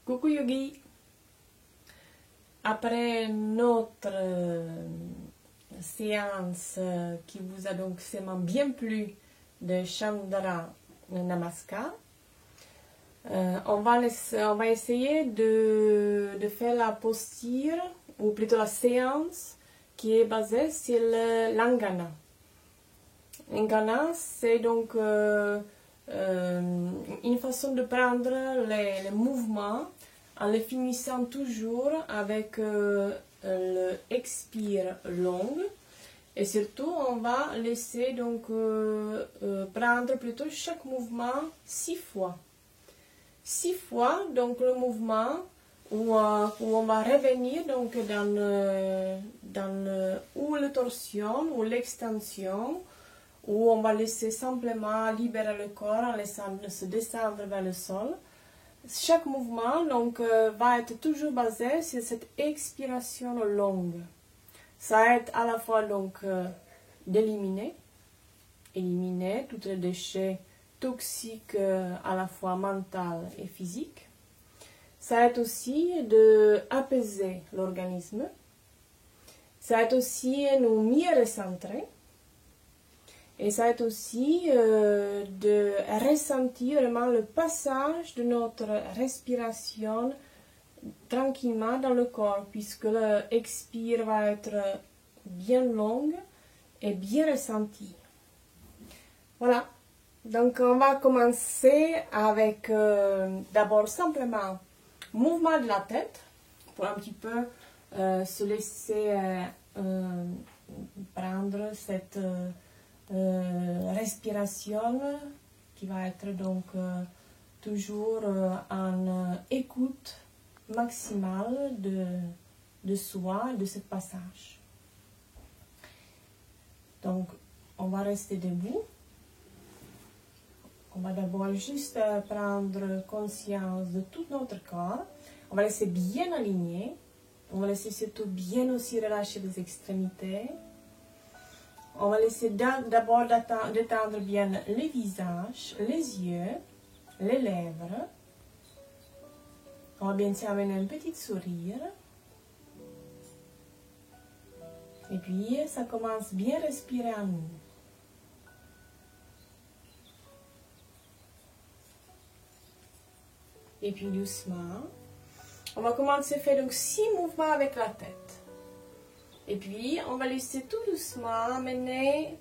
Coucou Yogi. Après notre séance qui vous a donc sûrement bien plu de Chandra Namaskar, on va essayer de faire la posture, ou plutôt la séance, qui est basée sur l'Angana. L'Angana, c'est donc une façon de prendre les mouvements en les finissant toujours avec le expire long. Et surtout, on va laisser donc prendre plutôt chaque mouvement 6 fois. 6 fois, donc le mouvement où on va revenir donc ou la torsion ou l'extension, où on va laisser simplement libérer le corps en laissant se descendre vers le sol. Chaque mouvement donc, va être toujours basé sur cette expiration longue. Ça aide à la fois donc d'éliminer tous les déchets toxiques à la fois mental et physique. Ça aide aussi d'apaiser l'organisme. Ça aide aussi à nous mieux recentrer. Et ça aide aussi de ressentir vraiment le passage de notre respiration tranquillement dans le corps, puisque l'expire va être bien longue et bien ressentie. Voilà, donc on va commencer avec d'abord simplement mouvement de la tête, pour un petit peu se laisser prendre cette respiration qui va être donc toujours en écoute maximale de soi et de ce passage. Donc on va rester debout. On va d'abord juste prendre conscience de tout notre corps. On va laisser bien aligner. On va laisser surtout bien aussi relâcher les extrémités. On va laisser d'abord détendre bien le visage, les yeux, les lèvres. On va bien sûr amener un petit sourire. Et puis, ça commence bien à respirer en nous. Et puis doucement, on va commencer à faire donc 6 mouvements avec la tête. Et puis, on va laisser tout doucement amener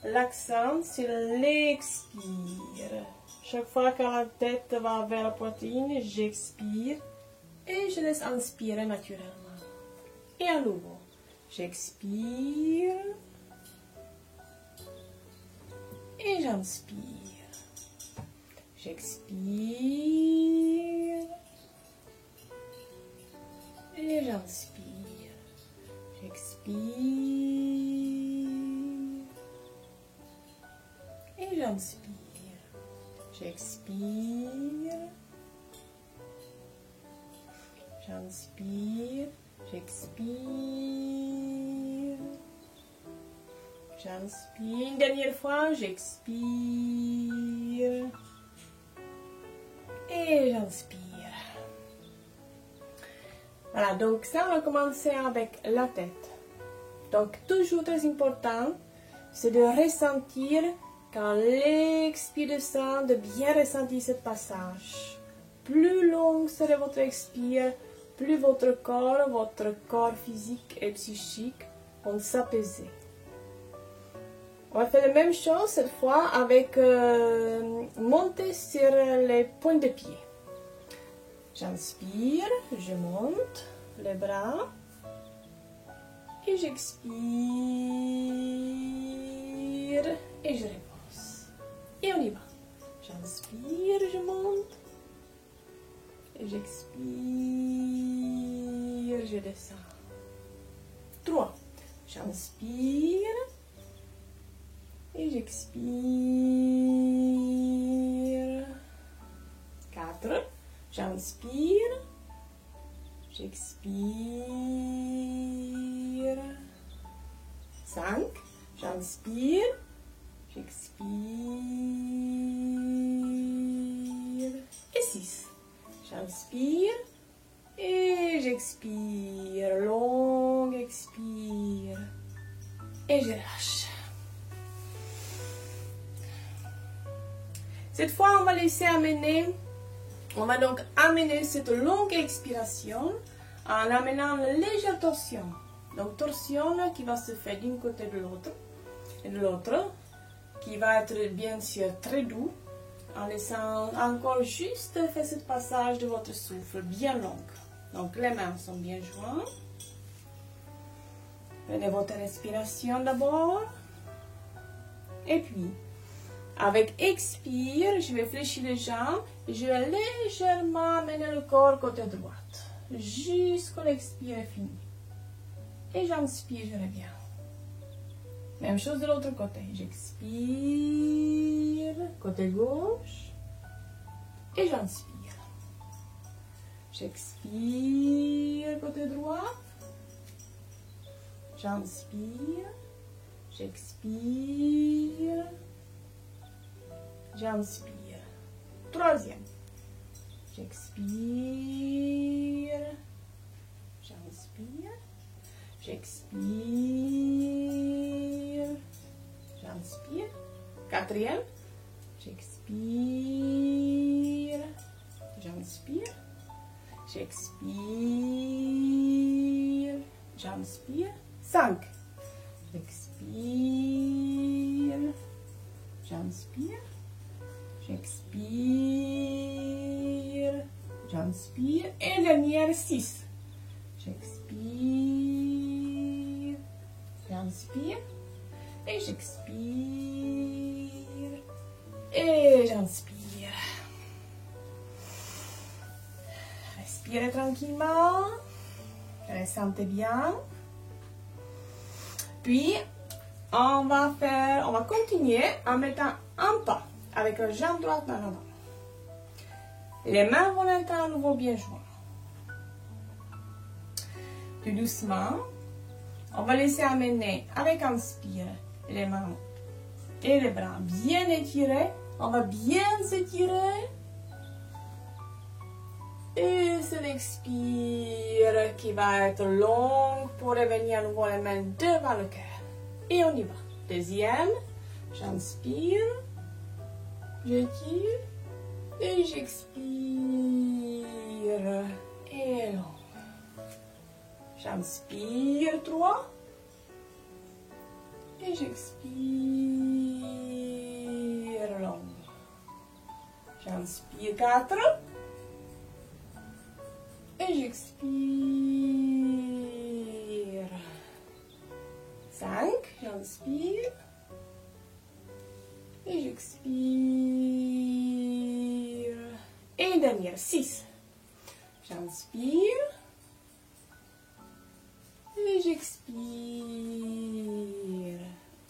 l'accent sur l'expire. Chaque fois que la tête va vers la poitrine, j'expire et je laisse inspirer naturellement. Et à nouveau, j'expire et j'inspire. J'expire et j'inspire. J'expire et j'inspire. J'expire, j'inspire, j'expire, j'inspire. Une dernière fois, j'expire et j'inspire. Voilà, donc ça, on va commencer avec la tête. Donc, toujours très important, c'est de ressentir, quand l'expire descend, de bien ressentir ce passage. Plus long sera votre expire, plus votre corps physique et psychique vont s'apaiser. On va faire la même chose cette fois avec monter sur les pointes de pied. J'inspire, je monte les bras et j'expire et je repose. Et on y va. J'inspire, je monte et j'expire, je descends. 3. J'inspire et j'expire. 4. J'inspire, j'expire. 5. J'inspire, j'expire. Et 6. J'inspire et j'expire. Long expire. Et je lâche. Cette fois, on va laisser amener. On va donc amener cette longue expiration en amenant une légère torsion. Donc torsion qui va se faire d'un côté de l'autre et de l'autre, qui va être bien sûr très doux, en laissant encore juste faire ce passage de votre souffle bien long. Donc les mains sont bien jointes. Prenez votre respiration d'abord. Et puis, avec expire, je vais fléchir les jambes et je vais légèrement amener le corps côté droite. Jusqu'à l'expire est fini. Et j'inspire, je reviens. Même chose de l'autre côté. J'expire, côté gauche. Et j'inspire. J'expire, côté droit. J'inspire. J'expire. J'inspire. Troisième. J'expire. J'inspire. J'expire. J'inspire. Quatrième. J'expire. J'inspire. J'expire. J'inspire. 5. J'expire. J'inspire. J'expire. J'inspire. Et dernière 6. J'expire. J'inspire. Et j'expire. Et j'inspire. Respirez tranquillement. Ressentez bien. Puis, on va continuer en mettant un pas avec la jambe droite en avant. Les mains vont être à nouveau bien jointes. Tout doucement, on va laisser amener avec inspire les mains et les bras bien étirés. On va bien s'étirer. Et c'est l'expire qui va être long pour revenir à nouveau les mains devant le cœur. Et on y va. Deuxième, j'inspire, j'étire et j'expire. Et long. J'inspire 3 et j'expire long. J'inspire 4 et j'expire. 5, j'inspire et j'expire. Et dernière 6. J'inspire et j'expire.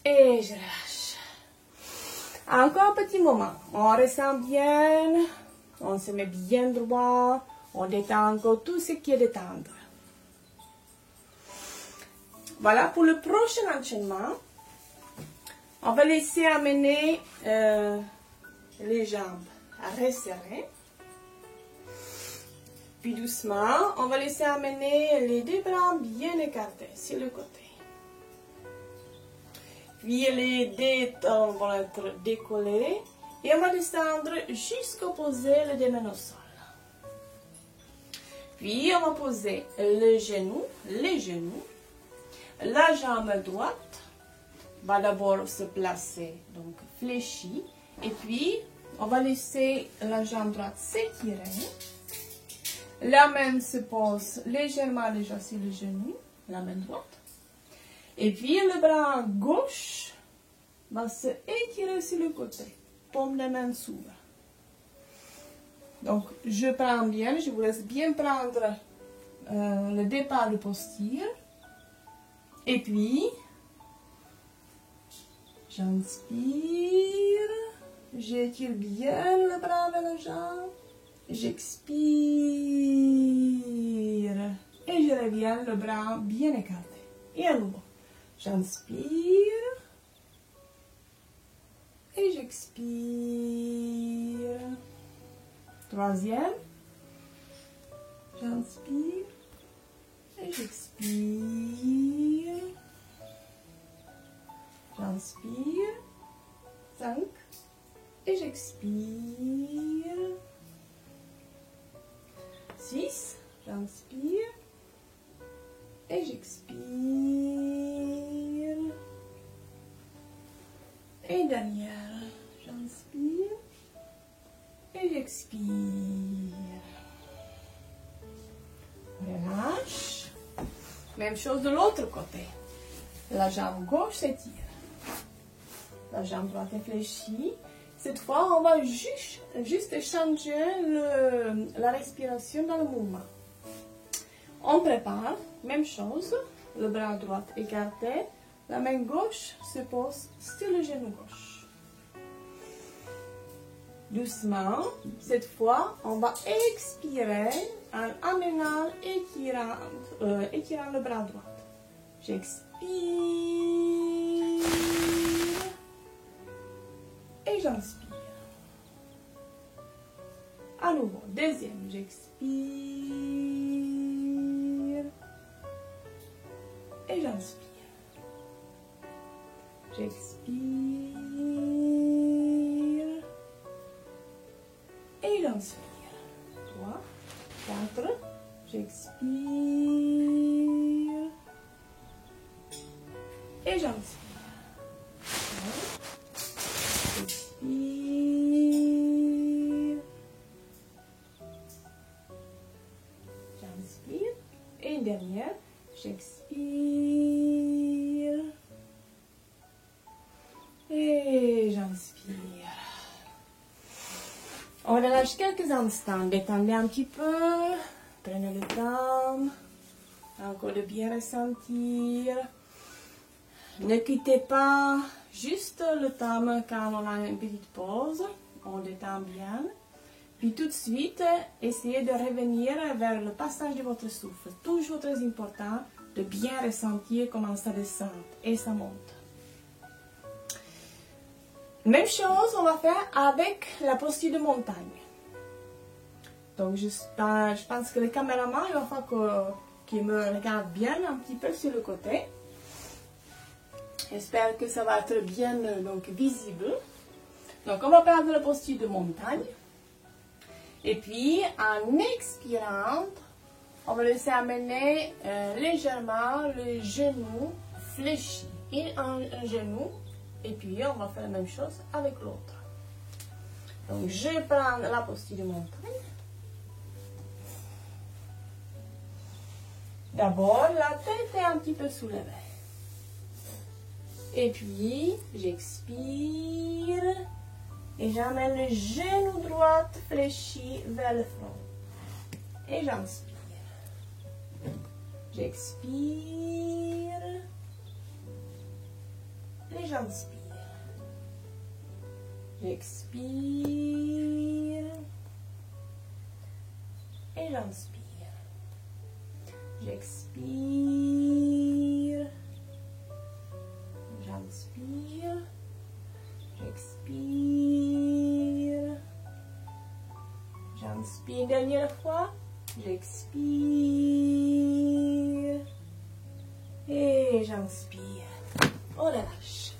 Et je lâche. Encore un petit moment. On ressent bien. On se met bien droit. On détend encore tout ce qui est détendre. Voilà pour le prochain enchaînement. On va laisser amener les jambes à resserrer. Puis doucement, on va laisser amener les deux bras bien écartés sur le côté. Puis les deux temps vont être décollés. Et on va descendre jusqu'à poser le domaine au sol. Puis on va poser les genoux. La jambe droite va d'abord se placer, donc fléchie. Et puis, on va laisser la jambe droite s'étirer. La main se pose légèrement déjà sur le genou, la main droite. Et puis, le bras gauche va se étirer sur le côté. Paume de main s'ouvre. Donc, je prends bien, je vous laisse bien prendre le départ de posture. Et puis, j'inspire, j'étire bien le bras vers la jambe, j'expire et je reviens le bras bien écarté. Et à nouveau, j'inspire et j'expire. Troisième, j'inspire et j'expire. J'inspire, 5 et j'expire. 6, j'inspire et j'expire. Et dernière, j'inspire et j'expire. Relâche. Même chose de l'autre côté. La jambe gauche s'étire. La jambe droite est fléchie. Cette fois, on va juste changer la respiration dans le mouvement. On prépare, même chose, le bras droit écarté, la main gauche se pose sur le genou gauche. Doucement, cette fois, on va expirer en amenant, étirant le bras droit. J'expire et j'inspire. À nouveau, deuxième, j'expire et j'inspire. J'expire et j'inspire. 3, 4, j'expire et j'inspire. J'expire. J'inspire. Et une dernière. J'expire. Et j'inspire. On relâche quelques instants. Détendez un petit peu. Prenez le temps. Encore de bien ressentir. Ne quittez pas juste le temps quand on a une petite pause. On détend bien. Puis tout de suite, essayez de revenir vers le passage de votre souffle. Toujours très important de bien ressentir comment ça descend et ça monte. Même chose, on va faire avec la posture de montagne. Donc, je pense que le caméraman, il va falloir qu'il me regarde bien un petit peu sur le côté. J'espère que ça va être bien donc, visible. Donc, on va prendre la posture de montagne. Et puis, en expirant, on va laisser amener légèrement le genou fléchi. Un genou. Et puis, on va faire la même chose avec l'autre. Donc, je prends la posture de montagne. D'abord, la tête est un petit peu soulevée. Et puis, j'expire. Et j'amène le genou droit fléchi vers le front. Et j'inspire. J'expire. Et j'inspire. J'expire. Et j'inspire. J'expire. J'inspire. J'expire. J'inspire dernière fois. J'expire. Et j'inspire. On relâche.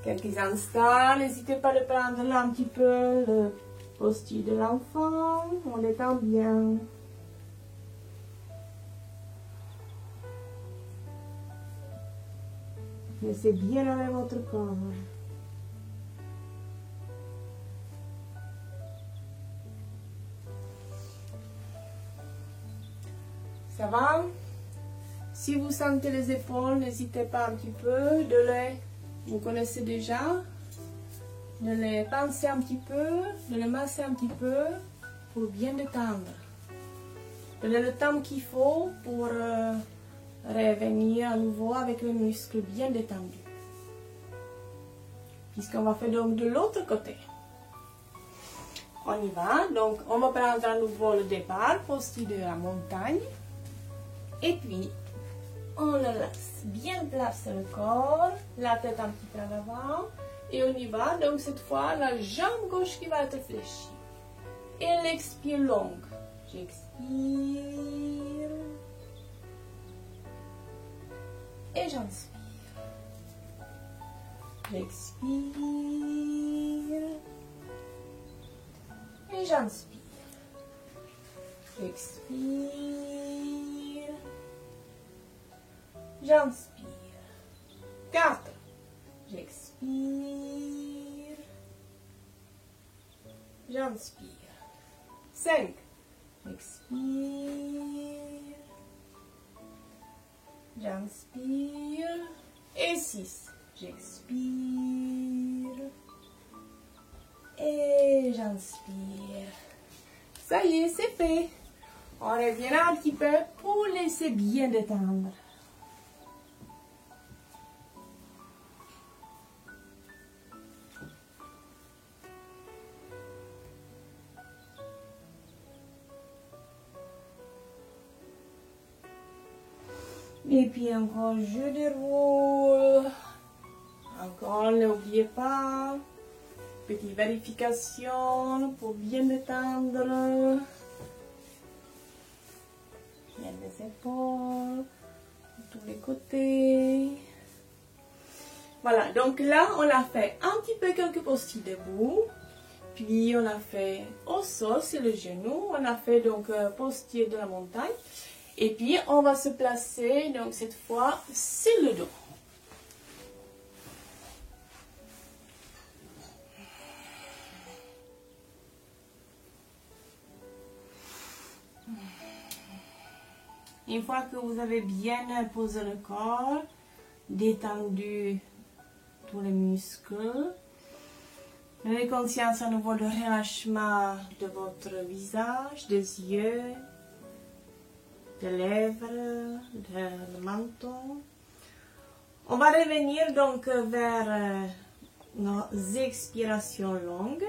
Quelques instants. N'hésitez pas à prendre là un petit peu le posture de l'enfant. On détend bien. Laissez bien avec votre corps. Ça va? Si vous sentez les épaules, n'hésitez pas un petit peu de les, vous connaissez déjà, de les pincer un petit peu, de les masser un petit peu pour bien détendre. Prenez le temps qu'il faut pour revenir à nouveau avec les muscles bien détendus. Puisqu'on va faire donc de l'autre côté. On y va. Donc, on va prendre à nouveau le départ, posture de la montagne. Et puis, on le laisse bien placer le corps, la tête un petit peu en avant. Et on y va. Donc, cette fois, la jambe gauche qui va être fléchie. Et l'expire longue. j'expire et j'inspire. J'expire et j'inspire. J'expire, j'inspire. 4. J'expire, j'inspire. 5. J'expire, j'inspire. Et 6. J'expire et j'inspire. Ça y est, c'est fait. On revient un petit peu pour laisser bien détendre. Et puis encore, je déroule. Encore, n'oubliez pas. Petite vérification pour bien détendre. Bien les épaules, de tous les côtés. Voilà, donc là, on a fait un petit peu quelques postures debout. Puis, on a fait au sol, sur le genou. On a fait donc posture de la montagne. Et puis, on va se placer, donc cette fois, sur le dos. Une fois que vous avez bien posé le corps, détendu tous les muscles, prenez conscience à nouveau du relâchement de votre visage, des yeux, des lèvres, du menton. On va revenir donc vers nos expirations longues.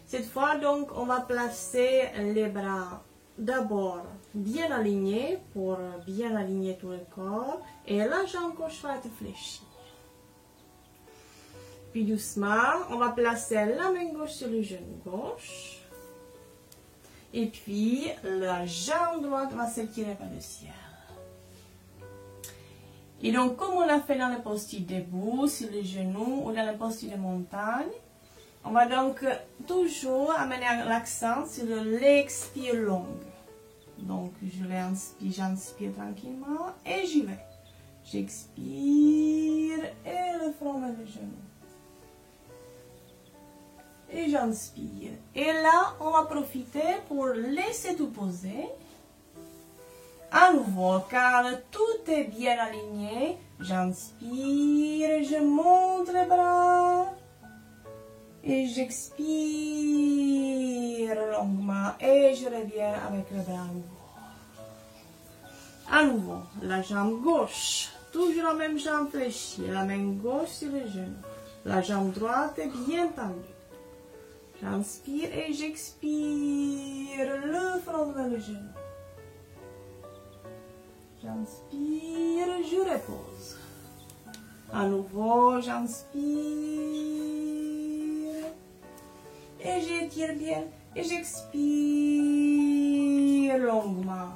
Cette fois, donc, on va placer les bras d'abord bien alignés pour bien aligner tout le corps. Et la jambe gauche va être fléchie. Puis doucement, on va placer la main gauche sur le genou gauche. Et puis, la jambe droite va s'étirer vers le ciel. Et donc, comme on a fait dans le posture debout, sur le genou ou dans le posture de montagne, on va donc toujours amener l'accent sur l'expire longue. Donc, j'inspire tranquillement et j'y vais. J'expire et le front vers le genou. Et j'inspire. Et là, on va profiter pour laisser tout poser. À nouveau, car tout est bien aligné. J'inspire, je monte les bras. Et j'expire longuement. Et je reviens avec le bras à nouveau, la jambe gauche. Toujours la même jambe fléchie. La main gauche sur le genou. La jambe droite est bien tendue. J'inspire et j'expire le front vers le genou. J'inspire, je repose. À nouveau, j'inspire. Et j'étire bien. Et j'expire longuement.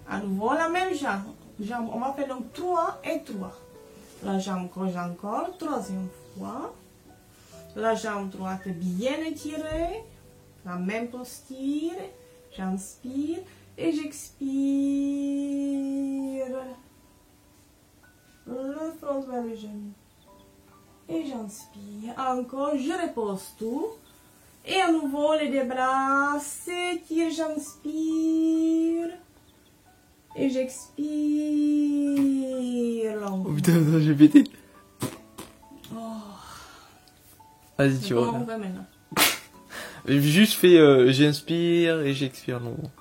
À nouveau, la même jambe. On va faire donc 3 et 3. La jambe gauche encore, troisième fois. La jambe droite bien étirée. La même posture. J'inspire et j'expire. Le front vers le genou. Et j'inspire. Encore, je repose tout. Et à nouveau, les deux bras s'étirent. J'inspire. Et j'expire longuement. Oh putain, non, j'ai pété. Oh. Vas-y, tu vois. Comment on fait maintenant? Juste fais j'inspire et j'expire longuement.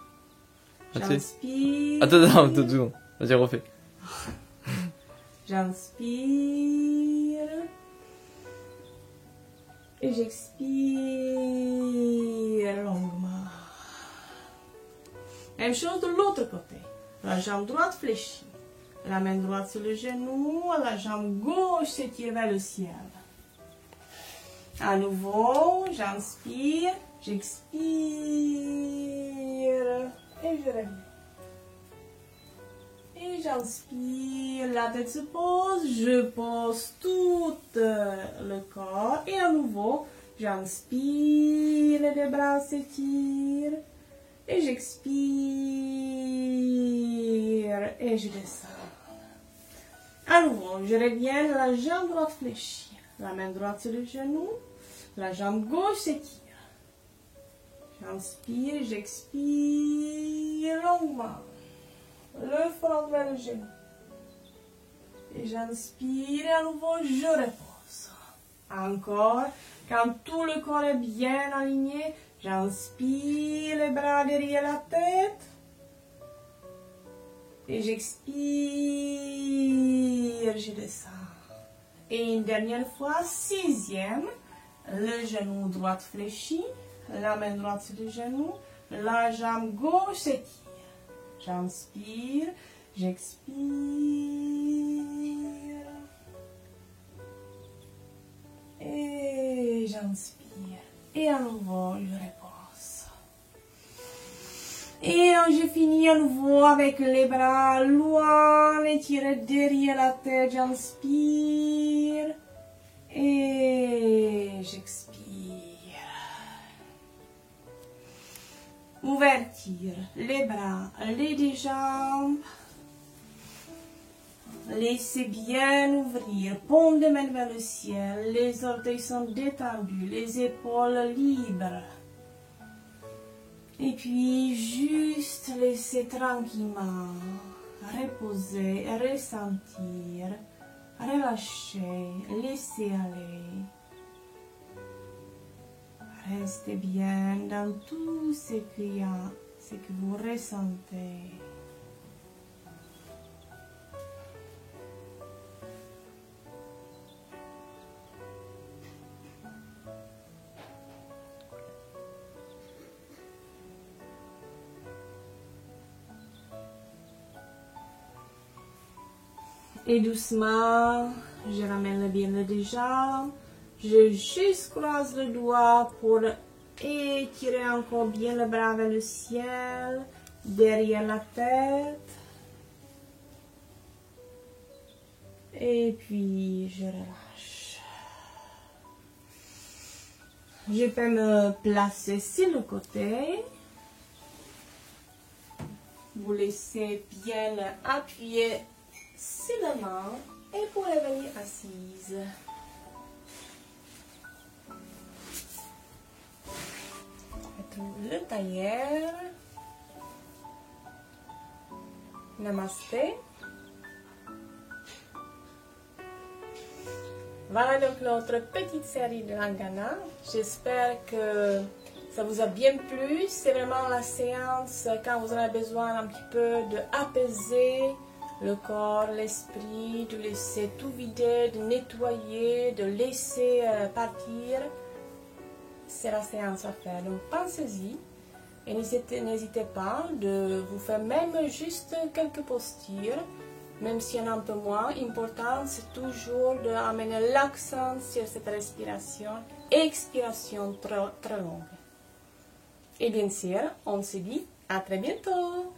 J'inspire. Attends, 2 secondes. Vas-y, refais. J'inspire. Et j'expire longuement. Même chose de l'autre côté. La jambe droite fléchie. La main droite sur le genou. La jambe gauche s'étire vers le ciel. À nouveau, j'inspire j'expire et je reviens. Et j'inspire, la tête se pose, je pose tout le corps et à nouveau, j'inspire, les bras s'étirent et j'expire et je descends. À nouveau, je reviens, la jambe droite fléchie, la main droite sur le genou, la jambe gauche s'étire. J'inspire, j'expire longuement. Le front vers le genou. Et j'inspire et à nouveau je repose. Encore, quand tout le corps est bien aligné, j'inspire les bras derrière la tête. Et j'expire, je descends. Et une dernière fois, 6e, le genou droit fléchi, la main droite sur le genou, la jambe gauche s'étire. J'inspire, j'expire. Et j'inspire. Et à nouveau, je repose. Et je finis à nouveau avec les bras loin, étirés derrière la tête. J'inspire. Et j'expire. Ouverture, les bras, les deux jambes. Laissez bien ouvrir, paume de main vers le ciel, les orteils sont détendus, les épaules libres. Et puis juste laissez tranquillement reposer, ressentir, relâcher, laisser aller. Restez bien dans tout ce qu'il y a, ce que vous ressentez. Et doucement, je ramène bien le deux jambes. Je juste croise le doigt pour étirer encore bien le bras vers le ciel, derrière la tête. Et puis, je relâche. Je peux me placer sur le côté. Vous laissez bien appuyer sur la main et pour revenir assise. Le tailleur. Namasté. Voilà donc notre petite série de Langana. J'espère que ça vous a bien plu. C'est vraiment la séance quand vous avez besoin un petit peu d'apaiser le corps, l'esprit, de laisser tout vider, de nettoyer, de laisser partir. C'est la séance à faire. Donc pensez-y et n'hésitez pas de vous faire même juste quelques postures, même s'il y en a un peu moins. Important, c'est toujours d'amener l'accent sur cette respiration, expiration très longue. Et bien sûr, on se dit à très bientôt.